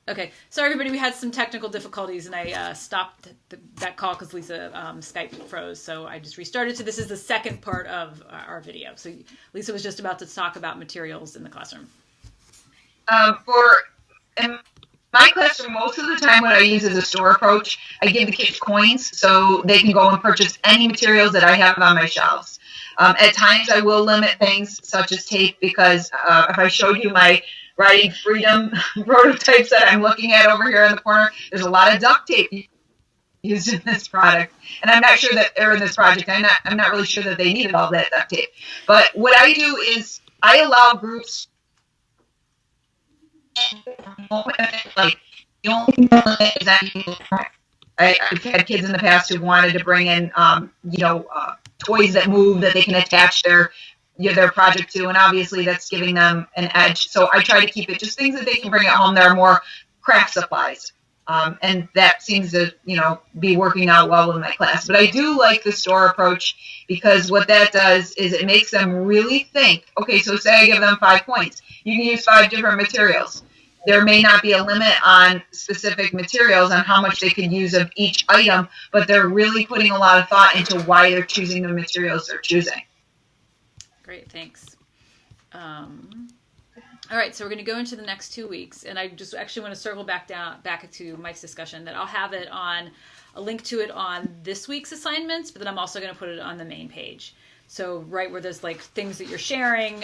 Okay, sorry everybody, we had some technical difficulties and I stopped that call because Lisa Skype froze, so I just restarted. So this is the second part of our video. So Lisa was just about to talk about materials in the classroom. In my classroom, most of the time what I use is a store approach. I give the kids coins so they can go and purchase any materials that I have on my shelves. At times I will limit things such as tape because if I showed you my Writing Freedom prototypes that I'm looking at over here in the corner, there's a lot of duct tape used in this product. And I'm not sure that they're in this project. I'm not really sure that they needed all that duct tape. But what I do is I allow groups like the only thing that is actually I've had kids in the past who wanted to bring in toys that move that they can attach their project to, and obviously that's giving them an edge. So I try to keep it just things that they can bring at home that are more craft supplies. And that seems to, be working out well in my class. But I do like the store approach because what that does is it makes them really think, okay, so say I give them 5 points. You can use 5 different materials. There may not be a limit on specific materials on how much they could use of each item, but they're really putting a lot of thought into why they're choosing the materials they're choosing. Great, thanks. All right, so we're going to go into the next 2 weeks, and I just actually want to circle back to Mike's discussion that I'll have it on a link to it on this week's assignments, but then I'm also going to put it on the main page. So right where there's like things that you're sharing,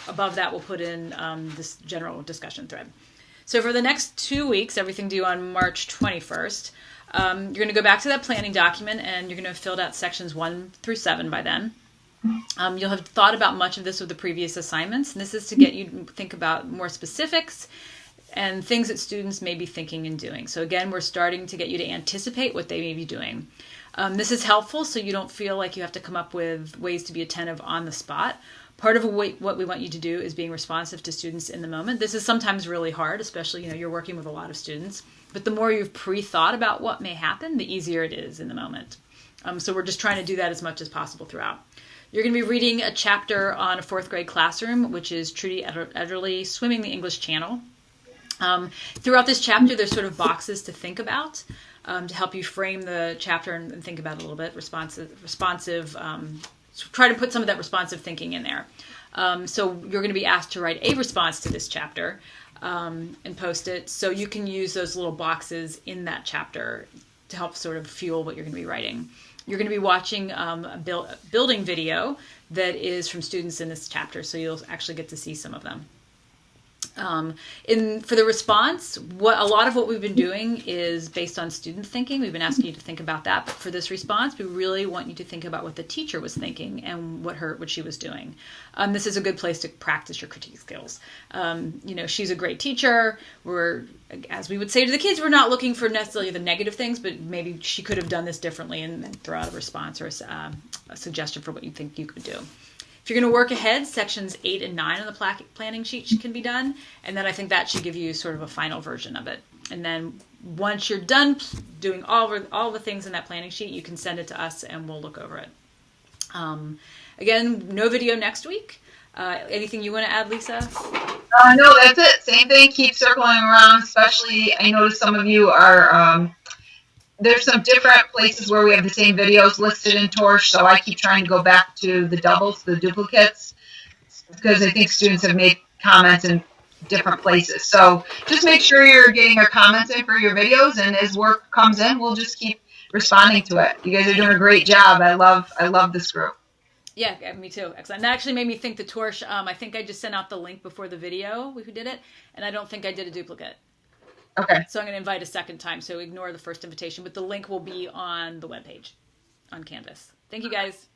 above that we'll put in this general discussion thread. So for the next 2 weeks, everything due on March 21st, you're going to go back to that planning document, and you're going to have filled out sections 1 through 7 by then. You'll have thought about much of this with the previous assignments, and this is to get you to think about more specifics and things that students may be thinking and doing. So again, we're starting to get you to anticipate what they may be doing. This is helpful so you don't feel like you have to come up with ways to be attentive on the spot. Part of what we want you to do is being responsive to students in the moment. This is sometimes really hard, especially, you're working with a lot of students. But the more you've pre-thought about what may happen, the easier it is in the moment. So we're just trying to do that as much as possible throughout. You're going to be reading a chapter on a 4th grade classroom, which is Trudy Ederle, Swimming the English Channel. Throughout this chapter, there's sort of boxes to think about to help you frame the chapter and think about it a little bit, responsive. Try to put some of that responsive thinking in there. So you're going to be asked to write a response to this chapter and post it. So you can use those little boxes in that chapter to help sort of fuel what you're going to be writing. You're going to be watching a building video that is from students in this chapter, so you'll actually get to see some of them. For the response, a lot of what we've been doing is based on student thinking. We've been asking you to think about that, but for this response, we really want you to think about what the teacher was thinking and what she was doing. This is a good place to practice your critique skills. She's a great teacher. As we would say to the kids, we're not looking for necessarily the negative things, but maybe she could have done this differently, and throw out a response or a suggestion for what you think you could do. If you're going to work ahead, sections 8 and 9 on the planning sheet can be done, and then I think that should give you sort of a final version of it. And then once you're done doing all the things in that planning sheet, you can send it to us and we'll look over it. Again, no video next week. Anything you want to add, Lisa? No, that's it. Same thing. Keep circling around, especially I noticed some of you are... there's some different places where we have the same videos listed in Torch, so I keep trying to go back to the doubles, the duplicates, because I think students have made comments in different places. So just make sure you're getting your comments in for your videos, and as work comes in, we'll just keep responding to it. You guys are doing a great job. I love this group. Yeah, me too. Excellent. That actually made me think the Torch, I think I just sent out the link before the video we did it, and I don't think I did a duplicate. Okay. So I'm going to invite a second time, so ignore the first invitation, but the link will be on the webpage on Canvas. Thank you, guys.